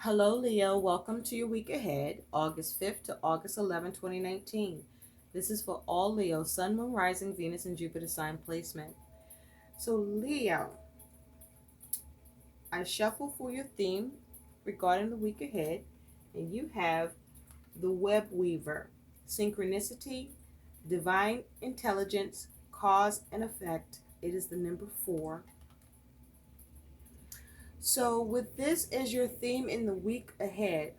Hello, Leo. Welcome to your week ahead, August 5th to August 11th, 2019. This is for all Leo, Sun, Moon, Rising, Venus, and Jupiter sign placement. So, Leo, I shuffle for your theme regarding the week ahead, and you have the Web Weaver, Synchronicity, Divine Intelligence, Cause and Effect. It is the number 4. So, with this as your theme in the week ahead,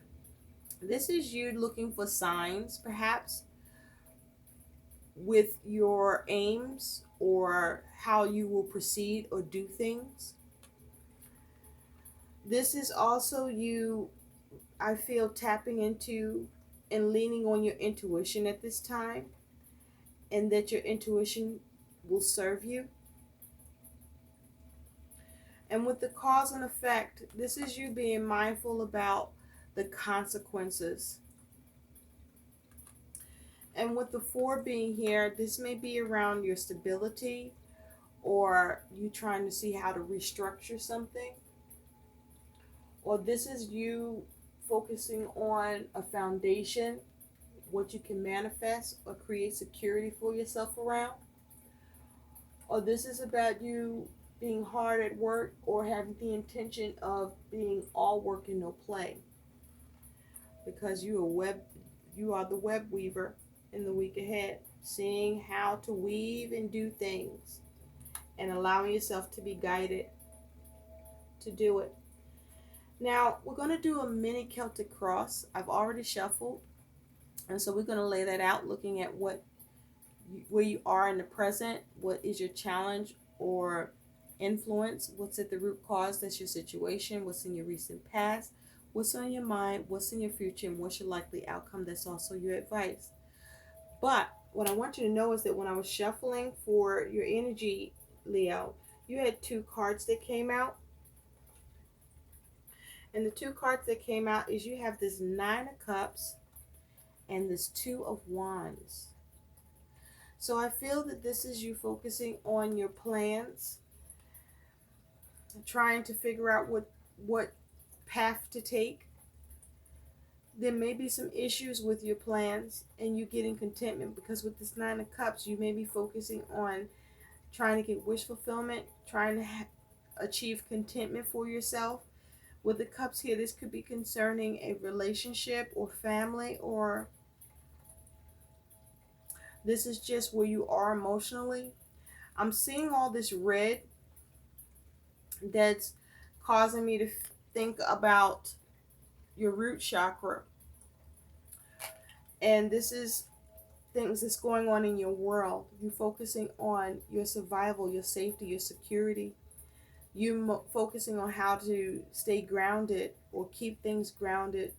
this is you looking for signs, perhaps, with your aims or how you will proceed or do things. This is also you, I feel, tapping into and leaning on your intuition at this time, and that your intuition will serve you. And with the cause and effect, this is you being mindful about the consequences. And with the 4 being here, this may be around your stability, or you trying to see how to restructure something, or this is you focusing on a foundation, what you can manifest or create security for yourself around, or this is about you being hard at work or having the intention of being all work and no play, because you are the web weaver in the week ahead, seeing how to weave and do things and allowing yourself to be guided to do it. Now, we're going to do a mini Celtic cross. I've already shuffled, and so we're going to lay that out, looking at where you are in the present, what is your challenge or influence, what's at the root cause, that's your situation, what's in your recent past, what's on your mind, what's in your future, and what's your likely outcome, that's also your advice. But what I want you to know is that when I was shuffling for your energy, Leo, you had 2 cards that came out. And the 2 cards that came out is you have this 9 of Cups and this 2 of Wands. So I feel that this is you focusing on your plans, trying to figure out what path to take. There may be some issues with your plans and you getting contentment, because with this 9 of Cups, you may be focusing on trying to get wish fulfillment, trying to achieve contentment for yourself. With the Cups here, this could be concerning a relationship or family, or this is just where you are emotionally. I'm seeing all this red that's causing me to think about your root chakra. And this is things that's going on in your world. You're focusing on your survival, your safety, your security. You focusing on how to stay grounded or keep things grounded.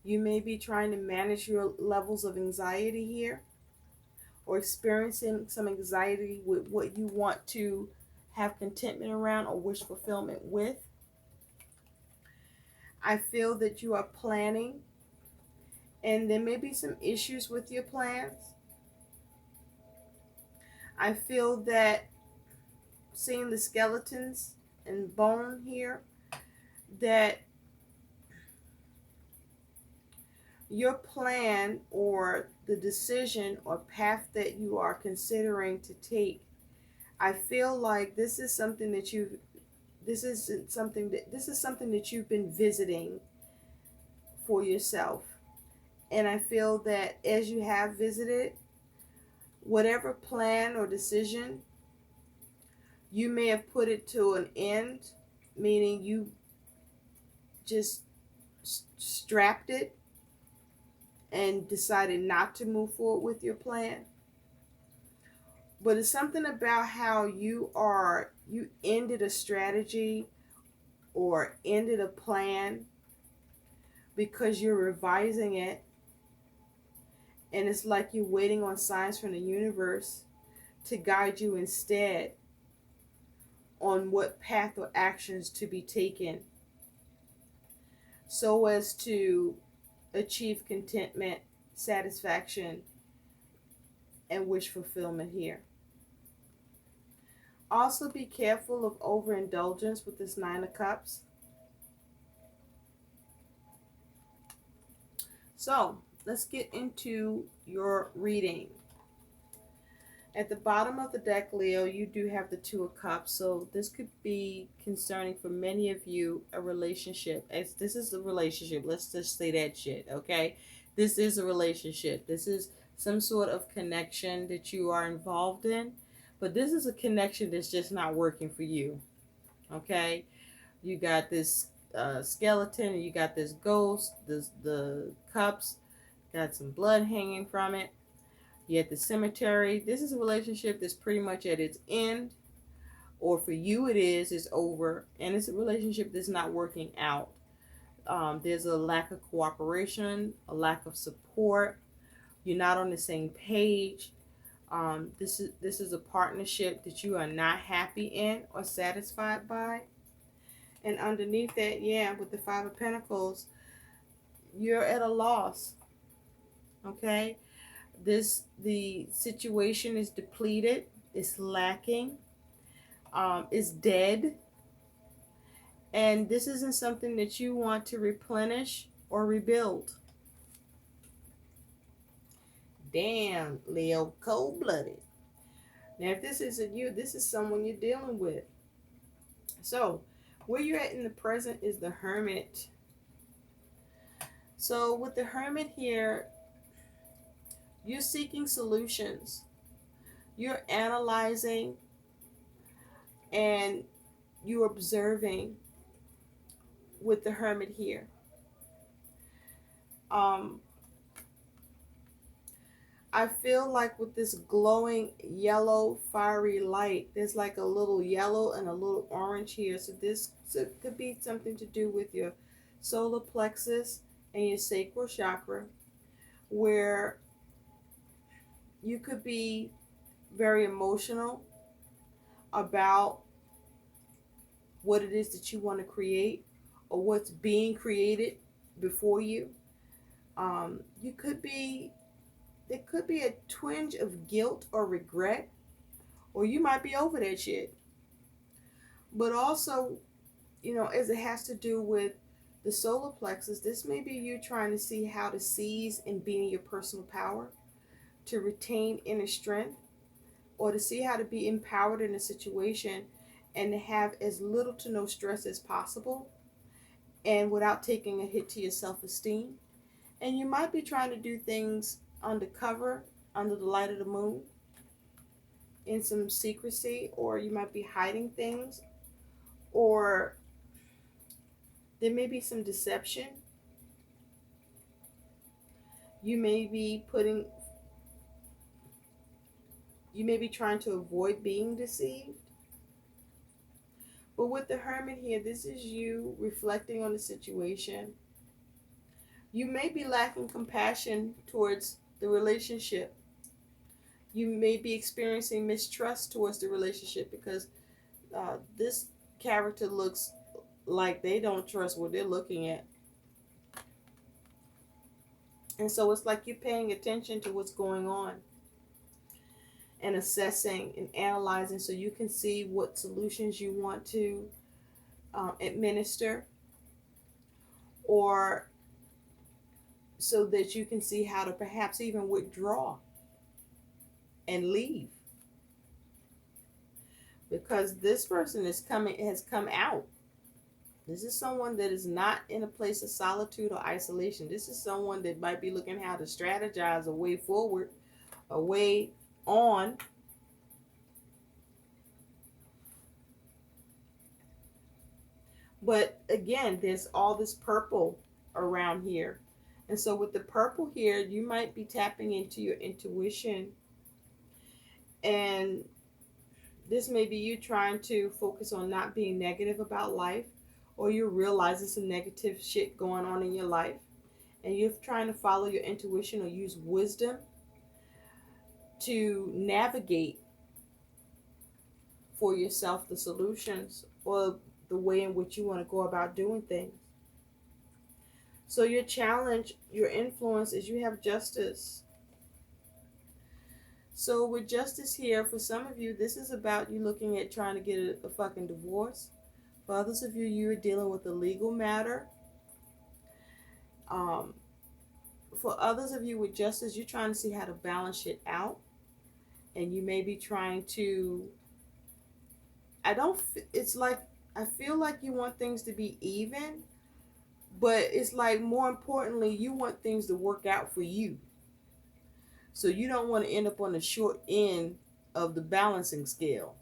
You may be trying to manage your levels of anxiety here, or experiencing some anxiety with what you want to have contentment around or wish fulfillment with. I feel that you are planning, and there may be some issues with your plans. I feel that seeing the skeletons and bone here, that your plan or the decision or path that you are considering to take, I feel like this is something that this is something that you've been visiting for yourself. And I feel that as you have visited, whatever plan or decision, you may have put it to an end, meaning you just strapped it and decided not to move forward with your plan. But it's something about how you ended a strategy or ended a plan because you're revising it, and it's like you're waiting on signs from the universe to guide you instead on what path or actions to be taken, so as to achieve contentment, satisfaction, and wish fulfillment here. Also, be careful of overindulgence with this 9 of Cups. So let's get into your reading. At the bottom of the deck, Leo, you do have the Two of Cups. So this could be concerning for many of you, a relationship. As this is a relationship. Let's just say that shit, okay? This is a relationship. This is some sort of connection that you are involved in. But this is a connection that's just not working for you, okay? You got this skeleton, and you got this ghost, the cups, got some blood hanging from it. You're at the cemetery. This is a relationship that's pretty much at its end, or for you it is, it's over, and it's a relationship that's not working out. There's a lack of cooperation, a lack of support. You're not on the same page. This is a partnership that you are not happy in or satisfied by. And underneath that, yeah, with the Five of Pentacles, you're at a loss. Okay? The situation is depleted, it's lacking, it's dead, and this isn't something that you want to replenish or rebuild. Damn, Leo, cold-blooded. Now, if this isn't you, this is someone you're dealing with. So, where you're at in the present is the Hermit. So, with the Hermit here, you're seeking solutions. You're analyzing and you're observing with the Hermit here. I feel like with this glowing yellow fiery light, there's like a little yellow and a little orange here. So this could be something to do with your solar plexus and your sacral chakra, where you could be very emotional about what it is that you want to create or what's being created before you. You could be, there could be a twinge of guilt or regret, or you might be over that shit. But also, as it has to do with the solar plexus, this may be you trying to see how to seize and be in your personal power, to retain inner strength, or to see how to be empowered in a situation and to have as little to no stress as possible and without taking a hit to your self-esteem. And you might be trying to do things undercover, under the light of the moon, in some secrecy, or you might be hiding things, or there may be some deception. You may be trying to avoid being deceived. But with the Hermit here, this is you reflecting on the situation. You may be lacking compassion towards the relationship. You may be experiencing mistrust towards the relationship because this character looks like they don't trust what they're looking at. And so it's like you're paying attention to what's going on and assessing and analyzing so you can see what solutions you want to administer, or so that you can see how to perhaps even withdraw and leave. Because this person has come out. This is someone that is not in a place of solitude or isolation. This is someone that might be looking how to strategize a way forward, a way on. But again, there's all this purple around here. And so with the purple here, you might be tapping into your intuition. And this may be you trying to focus on not being negative about life, or you're realizing some negative shit going on in your life. And you're trying to follow your intuition or use wisdom to navigate for yourself the solutions or the way in which you want to go about doing things. So your challenge, your influence is you have Justice. So with Justice here, for some of you, this is about you looking at trying to get a fucking divorce. For others of you, you're dealing with a legal matter. For others of you with justice, you're trying to see how to balance it out, and you may be trying to. I don't. It's like I feel like you want things to be even, but it's like more importantly, you want things to work out for you. So you don't want to end up on the short end of the balancing scale.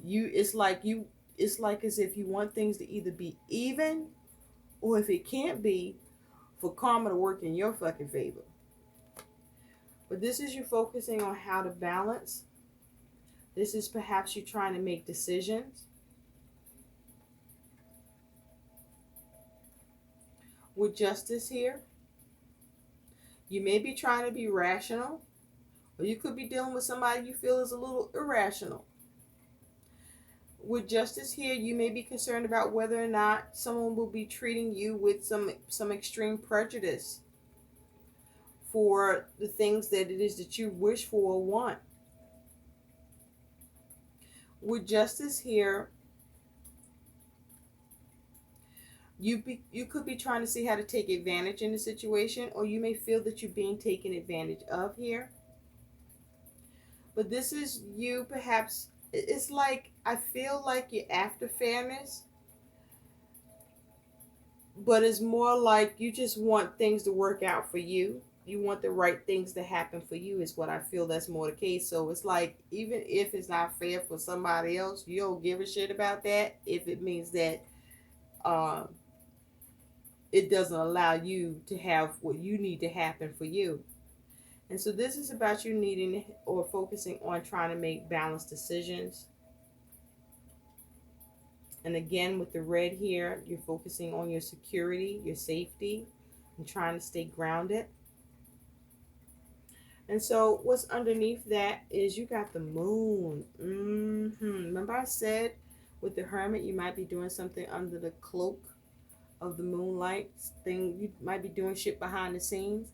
It's like as if you want things to either be even, or if it can't be, for karma to work in your fucking favor. But this is you focusing on how to balance. This is perhaps you trying to make decisions. With justice here, you may be trying to be rational, or you could be dealing with somebody you feel is a little irrational. With justice here, you may be concerned about whether or not someone will be treating you with some extreme prejudice for the things that it is that you wish for or want. With justice here, you could be trying to see how to take advantage in the situation, or you may feel that you're being taken advantage of here. But this is you perhaps, it's like I feel like you're after fairness, but it's more like you just want things to work out for you. You want the right things to happen for you, is what I feel that's more the case. So it's like, even if it's not fair for somebody else, you don't give a shit about that if it means that um, it doesn't allow you to have what you need to happen for you. And so this is about you needing or focusing on trying to make balanced decisions. And again, with the red here, you're focusing on your security, your safety, and trying to stay grounded. And so what's underneath that is you got the moon. Remember I said with the hermit, you might be doing something under the cloak of the moonlight thing. You might be doing shit behind the scenes.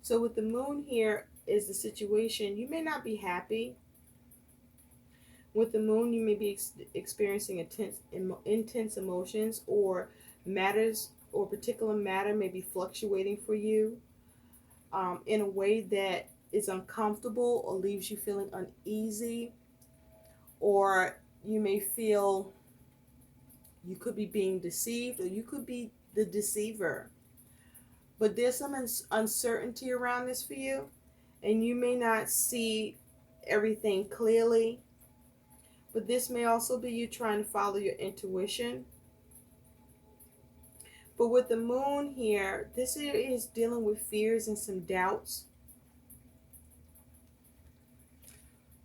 So with the moon here is the situation. You may not be happy. With the moon, you may be experiencing intense emotions, or matters or particular matter may be fluctuating for you in a way that is uncomfortable or leaves you feeling uneasy, or you may feel you could be being deceived, or you could be the deceiver. But there's some uncertainty around this for you, and you may not see everything clearly. But this may also be you trying to follow your intuition. But with the moon here, this is dealing with fears and some doubts.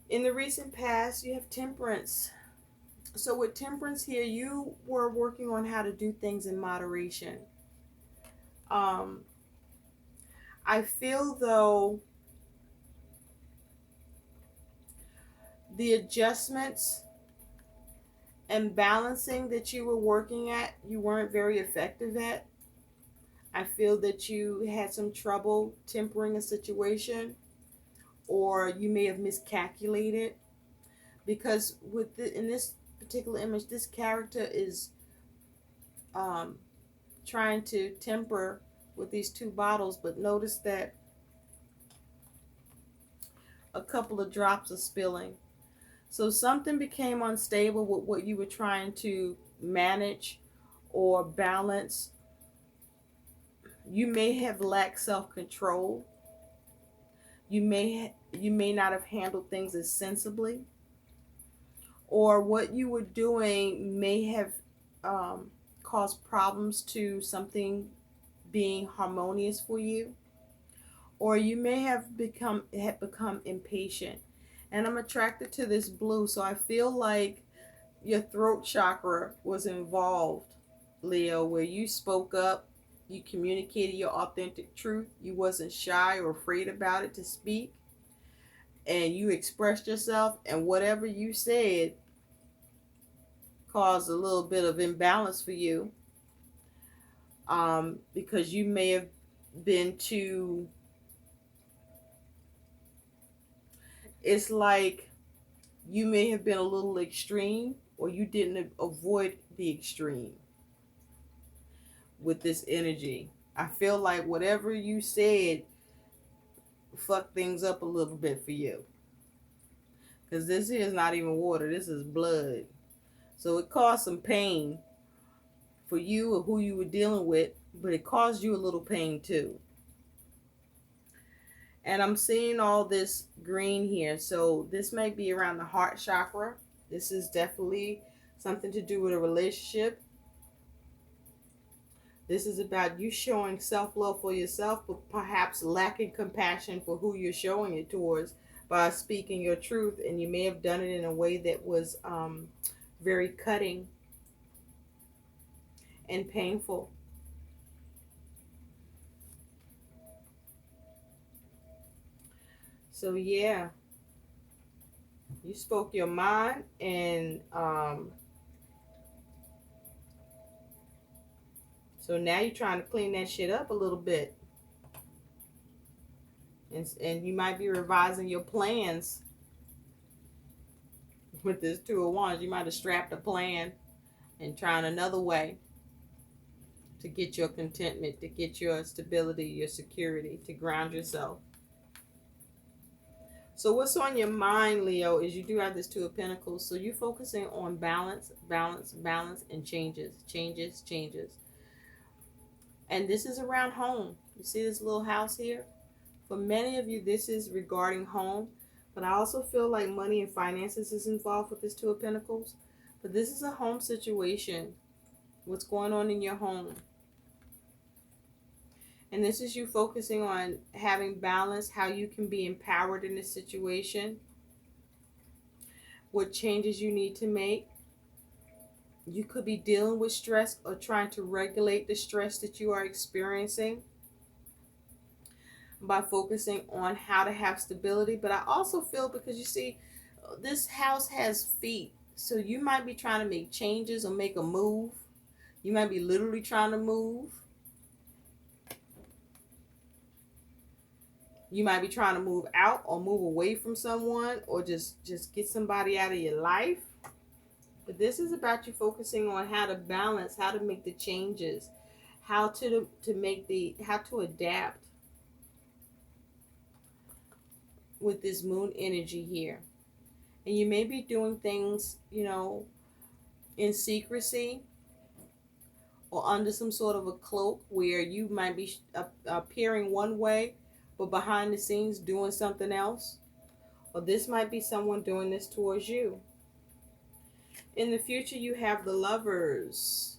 In the recent past, you have temperance. So with temperance here, you were working on how to do things in moderation. I feel though the adjustments and balancing that you were working at, you weren't very effective at. I feel that you had some trouble tempering a situation, or you may have miscalculated, because in this particular image, this character is trying to temper with these two bottles, but notice that a couple of drops are spilling. So something became unstable with what you were trying to manage or balance. You may have lacked self-control. You may not have handled things as sensibly, or what you were doing may have caused problems to something being harmonious for you, or you may have become impatient. And I'm attracted to this blue, so I feel like your throat chakra was involved, Leo, where you spoke up, you communicated your authentic truth, you wasn't shy or afraid about it to speak, and you expressed yourself, and whatever you said caused a little bit of imbalance for you, because you may have been too, it's like you may have been a little extreme, or you didn't avoid the extreme with this energy. I feel like whatever you said fucked things up a little bit for you. Because this here is not even water, this is blood. So it caused some pain for you or who you were dealing with, but it caused you a little pain too. And I'm seeing all this green here. So this may be around the heart chakra. This is definitely something to do with a relationship. This is about you showing self-love for yourself, but perhaps lacking compassion for who you're showing it towards by speaking your truth. And you may have done it in a way that was very cutting and painful. So yeah, you spoke your mind, and so now you're trying to clean that shit up a little bit. And you might be revising your plans with this Two of Wands. You might have strapped a plan and trying another way to get your contentment, to get your stability, your security, to ground yourself. So what's on your mind, Leo, is you do have this Two of Pentacles. So you're focusing on balance, balance, balance, and changes, changes, changes. And this is around home. You see this little house here? For many of you, this is regarding home. But I also feel like money and finances is involved with this Two of Pentacles. But this is a home situation. What's going on in your home? And this is you focusing on having balance, how you can be empowered in this situation, what changes you need to make. You could be dealing with stress or trying to regulate the stress that you are experiencing by focusing on how to have stability. But I also feel, because you see, this house has feet. So you might be trying to make changes or make a move. You might be literally trying to move. You might be trying to move out or move away from someone, or just get somebody out of your life. But this is about you focusing on how to balance, how to make the changes, how to adapt with this moon energy here. And you may be doing things, in secrecy or under some sort of a cloak, where you might be appearing one way, but behind the scenes doing something else. Or this might be someone doing this towards you. In the future, you have the Lovers.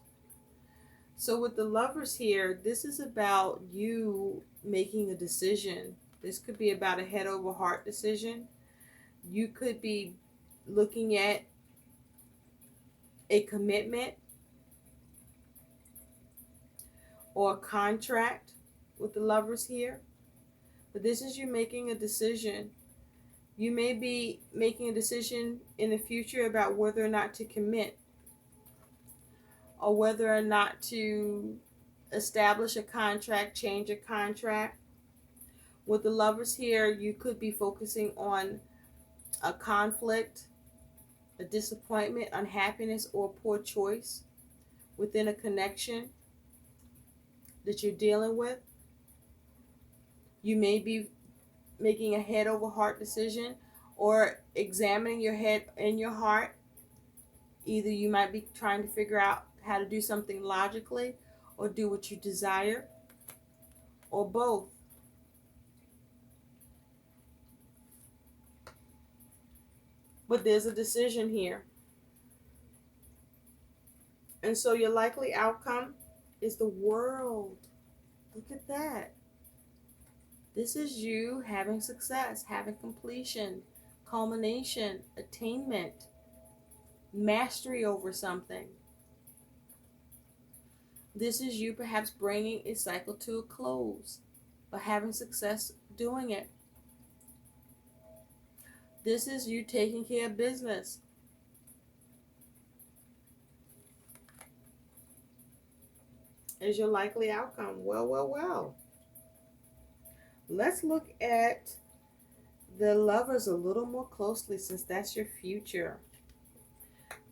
So with the Lovers here, this is about you making a decision. This could be about a head over heart decision. You could be looking at a commitment or a contract with the Lovers here. But this is you making a decision. You may be making a decision in the future about whether or not to commit, or whether or not to establish a contract, change a contract. With the Lovers here, you could be focusing on a conflict, a disappointment, unhappiness, or poor choice within a connection that you're dealing with. You may be making a head over heart decision, or examining your head and your heart. Either you might be trying to figure out how to do something logically, or do what you desire, or both. But there's a decision here. And so your likely outcome is the World. Look at that. This is you having success, having completion, culmination, attainment, mastery over something. This is you perhaps bringing a cycle to a close, but having success doing it. This is you taking care of business. Is your likely outcome. Well. Let's look at the Lovers a little more closely, since that's your future.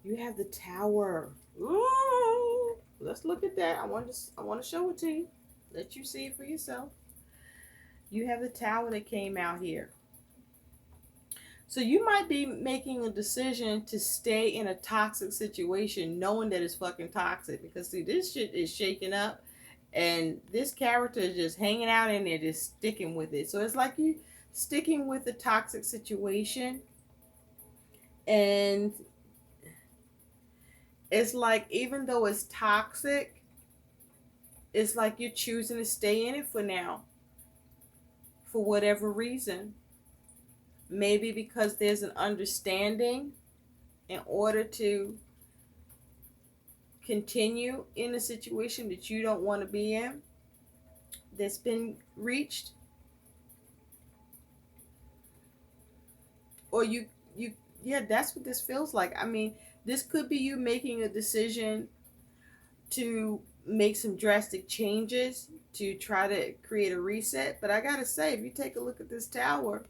You have the Tower. Ooh, let's look at that. I want to show it to you. Let you see it for yourself. You have the Tower that came out here. So you might be making a decision to stay in a toxic situation knowing that it's fucking toxic. Because see, this shit is shaking up and this character is just hanging out in there, just sticking with it. So it's like you sticking with the toxic situation, and it's like even though it's toxic, it's like you're choosing to stay in it for now, for whatever reason. Maybe because there's an understanding in order to continue in a situation that you don't want to be in that's been reached. Or you yeah, that's what this feels like. I mean, this could be you making a decision to make some drastic changes to try to create a reset. But I gotta say, if you take a look at this Tower,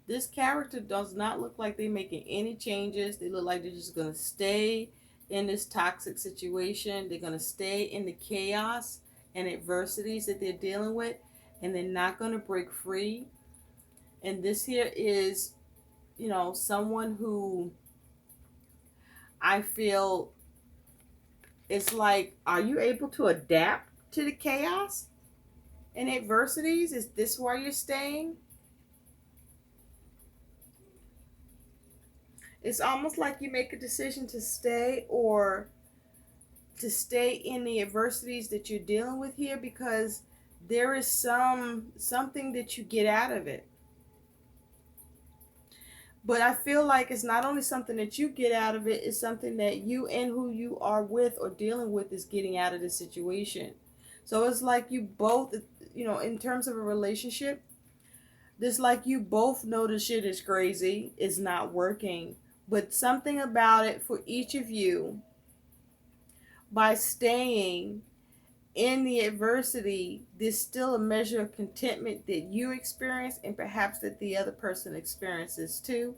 this character does not look like they're making any changes. They look like they're just gonna stay in this toxic situation. They're gonna stay in the chaos and adversities that they're dealing with, and they're not gonna break free. And this here is, someone who I feel it's like, are you able to adapt to the chaos and adversities? Is this why you're staying? It's almost like you make a decision to stay or to stay in the adversities that you're dealing with here because there is something that you get out of it. But I feel like it's not only something that you get out of it, it's something that you and who you are with or dealing with is getting out of the situation. So it's like you both, in terms of a relationship, it's like you both know the shit is crazy, it's not working. But something about it for each of you, by staying in the adversity, there's still a measure of contentment that you experience and perhaps that the other person experiences too.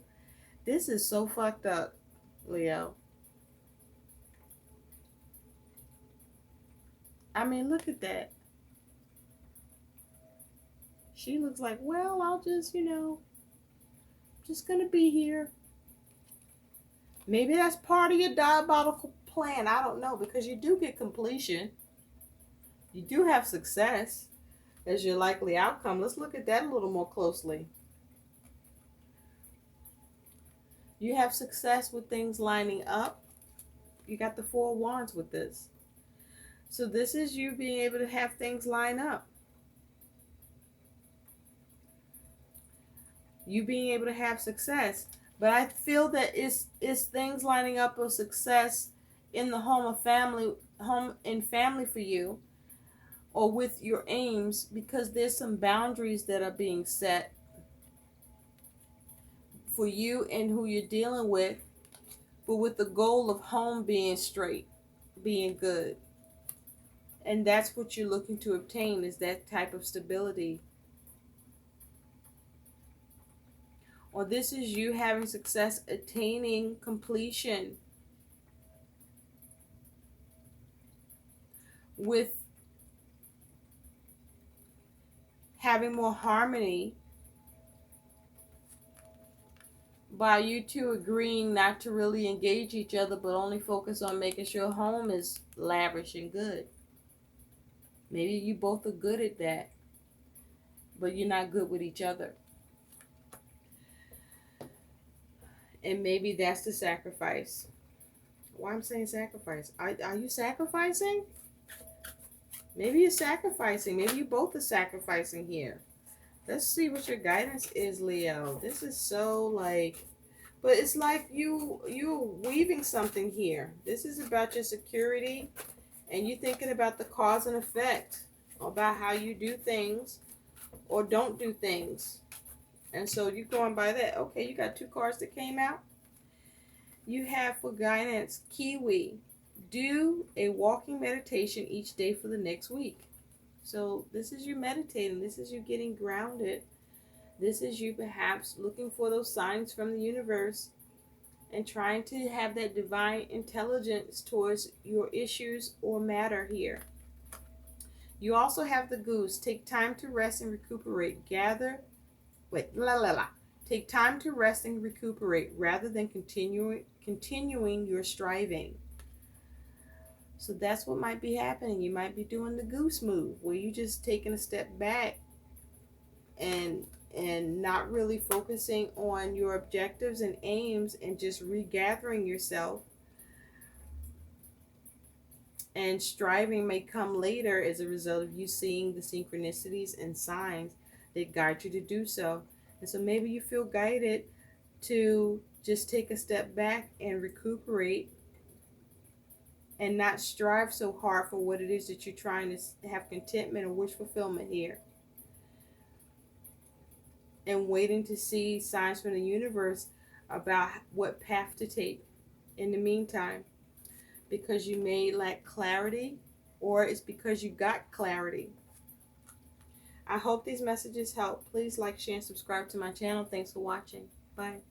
This is so fucked up, Leo. I mean, look at that. She looks like, well, I'll just gonna be here. Maybe that's part of your diabolical plan. I don't know, because you do get completion. You do have success as your likely outcome. Let's look at that a little more closely. You have success with things lining up. You got the Four of Wands with this. So this is you being able to have things line up. You being able to have success. But I feel that it's things lining up of success in the home and family for you, or with your aims, because there's some boundaries that are being set for you and who you're dealing with, but with the goal of home being straight, being good. And that's what you're looking to obtain, is that type of stability. Or this is you having success attaining completion with having more harmony by you two agreeing not to really engage each other, but only focus on making sure home is lavish and good. Maybe you both are good at that, but you're not good with each other. And maybe that's the sacrifice. Why I'm saying sacrifice? Are you sacrificing? Maybe you're sacrificing. Maybe you both are sacrificing here. Let's see what your guidance is, Leo. This is so like, but it's like you're weaving something here. This is about your security, and you're thinking about the cause and effect, about how you do things or don't do things. And so you're going by that. Okay, you got two cards that came out. You have for guidance, Kiwi. Do a walking meditation each day for the next week. So this is you meditating. This is you getting grounded. This is you perhaps looking for those signs from the universe and trying to have that divine intelligence towards your issues or matter here. You also have the Goose. Take time to rest and recuperate. Take time to rest and recuperate rather than continuing your striving. So that's what might be happening. You might be doing the Goose move, where you just taking a step back and not really focusing on your objectives and aims, and just regathering yourself. And striving may come later as a result of you seeing the synchronicities and signs that guide you to do so. And so maybe you feel guided to just take a step back and recuperate, and not strive so hard for what it is that you're trying to have contentment or wish fulfillment here. And waiting to see signs from the universe about what path to take in the meantime, because you may lack clarity, or it's because you got clarity. I hope these messages help. Please like, share, and subscribe to my channel. Thanks for watching. Bye.